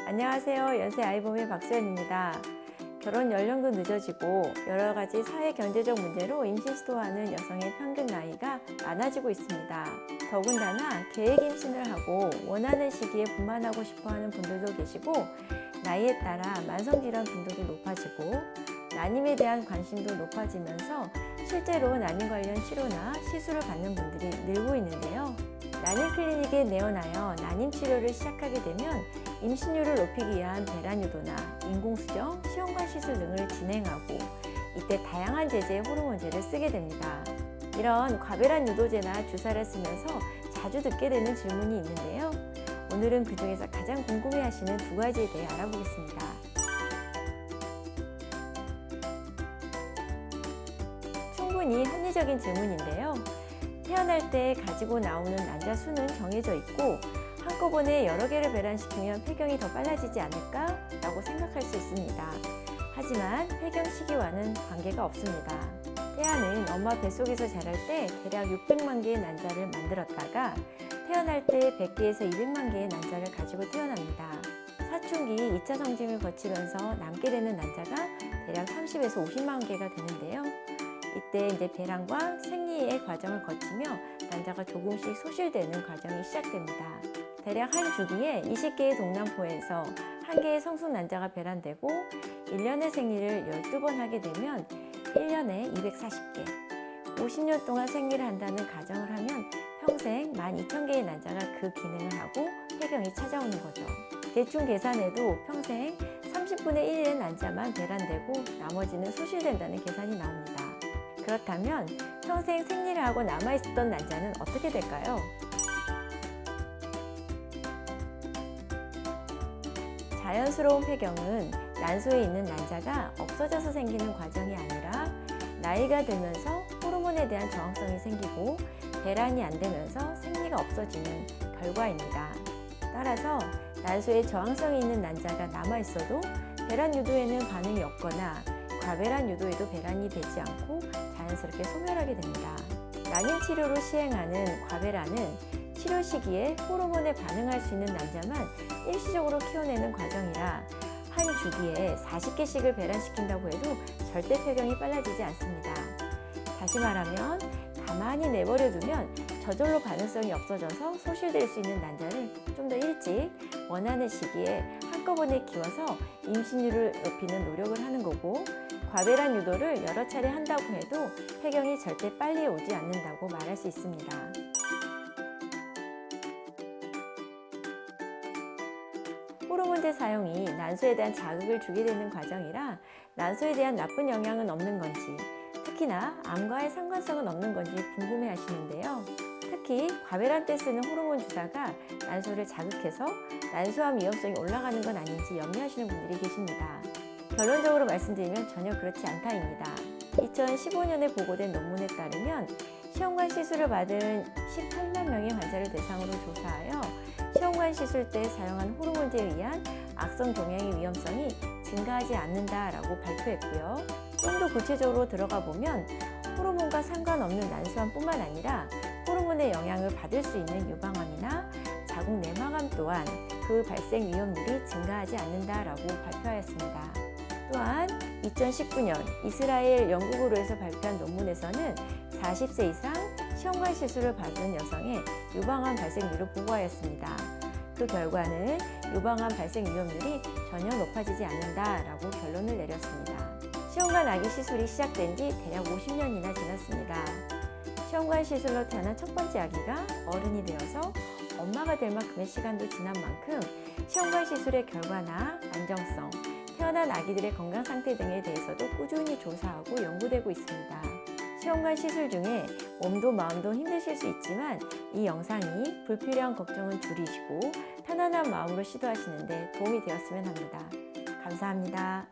안녕하세요. 연세 아이보미 박수연입니다. 결혼 연령도 늦어지고 여러 가지 사회 경제적 문제로 임신 시도하는 여성의 평균 나이가 많아지고 있습니다. 더군다나 계획 임신을 하고 원하는 시기에 분만하고 싶어하는 분들도 계시고 나이에 따라 만성질환 빈도도 높아지고 난임에 대한 관심도 높아지면서 실제로 난임 관련 치료나 시술을 받는 분들이 늘고 있는데요. 난임 클리닉에 내원하여 난임 치료를 시작하게 되면 임신율을 높이기 위한 배란 유도나 인공수정, 시험관 시술 등을 진행하고 이때 다양한 제제의 호르몬제를 쓰게 됩니다. 이런 과배란 유도제나 주사를 쓰면서 자주 듣게 되는 질문이 있는데요. 오늘은 그 중에서 가장 궁금해하시는 두 가지에 대해 알아보겠습니다. 충분히 합리적인 질문인데요. 태어날 때 가지고 나오는 난자 수는 정해져 있고 한꺼번에 여러 개를 배란시키면 폐경이 더 빨라지지 않을까? 라고 생각할 수 있습니다. 하지만 폐경 시기와는 관계가 없습니다. 태아는 엄마 뱃속에서 자랄 때 대략 600만 개의 난자를 만들었다가 태어날 때 100개에서 200만 개의 난자를 가지고 태어납니다. 사춘기 2차 성징을 거치면서 남게 되는 난자가 대략 30에서 50만 개가 되는데요. 이때 이제 배란과 생리의 과정을 거치며 난자가 조금씩 소실되는 과정이 시작됩니다. 대략 한 주기에 20개의 동남포에서 1개의 성숙 난자가 배란되고 1년의 생리를 12번 하게 되면 1년에 240개, 50년 동안 생리를 한다는 가정을 하면 평생 12,000개의 난자가 그 기능을 하고 폐경이 찾아오는 거죠. 대충 계산해도 평생 30분의 1의 난자만 배란되고 나머지는 소실된다는 계산이 나옵니다. 그렇다면 평생 생리를 하고 남아있었던 난자는 어떻게 될까요? 자연스러운 폐경은 난소에 있는 난자가 없어져서 생기는 과정이 아니라 나이가 들면서 호르몬에 대한 저항성이 생기고 배란이 안 되면서 생리가 없어지는 결과입니다. 따라서 난소에 저항성이 있는 난자가 남아있어도 배란 유도에는 반응이 없거나 과배란 유도에도 배란이 되지 않고 자연스럽게 소멸하게 됩니다. 난임 치료로 시행하는 과배란은 치료 시기에 호르몬에 반응할 수 있는 난자만 일시적으로 키워내는 과정이라 한 주기에 40개씩을 배란시킨다고 해도 절대 폐경이 빨라지지 않습니다. 다시 말하면 가만히 내버려두면 저절로 반응성이 없어져서 소실될 수 있는 난자를 좀 더 일찍 원하는 시기에 한꺼번에 키워서 임신율을 높이는 노력을 하는 거고 과배란 유도를 여러 차례 한다고 해도 폐경이 절대 빨리 오지 않는다고 말할 수 있습니다. 호르몬제 사용이 난소에 대한 자극을 주게 되는 과정이라 난소에 대한 나쁜 영향은 없는 건지 특히나 암과의 상관성은 없는 건지 궁금해 하시는데요. 특히 과배란 때 쓰는 호르몬 주사가 난소를 자극해서 난소암 위험성이 올라가는 건 아닌지 염려하시는 분들이 계십니다. 결론적으로 말씀드리면 전혀 그렇지 않다입니다. 2015년에 보고된 논문에 따르면 시험관 시술을 받은 18만 명의 환자를 대상으로 조사하여 시험관 시술 때 사용한 호르몬제에 의한 악성 종양의 위험성이 증가하지 않는다라고 발표했고요. 좀 더 구체적으로 들어가 보면 호르몬과 상관없는 난소암뿐만 아니라 호르몬의 영향을 받을 수 있는 유방암이나 자궁 내막암 또한 그 발생 위험률이 증가하지 않는다라고 발표하였습니다. 또한 2019년 이스라엘 영국으로에서 발표한 논문에서는 40세 이상 시험관 시술을 받은 여성의 유방암 발생률을 보고하였습니다. 그 결과는 유방암 발생 위험률이 전혀 높아지지 않는다라고 결론을 내렸습니다. 시험관 아기 시술이 시작된 지 대략 50년이나 지났습니다. 시험관 시술로 태어난 첫 번째 아기가 어른이 되어서 엄마가 될 만큼의 시간도 지난 만큼 시험관 시술의 결과나 안정성, 태어난 아기들의 건강 상태 등에 대해서도 꾸준히 조사하고 연구되고 있습니다. 시험관 시술 중에 몸도 마음도 힘드실 수 있지만 이 영상이 불필요한 걱정은 줄이시고 편안한 마음으로 시도하시는데 도움이 되었으면 합니다. 감사합니다.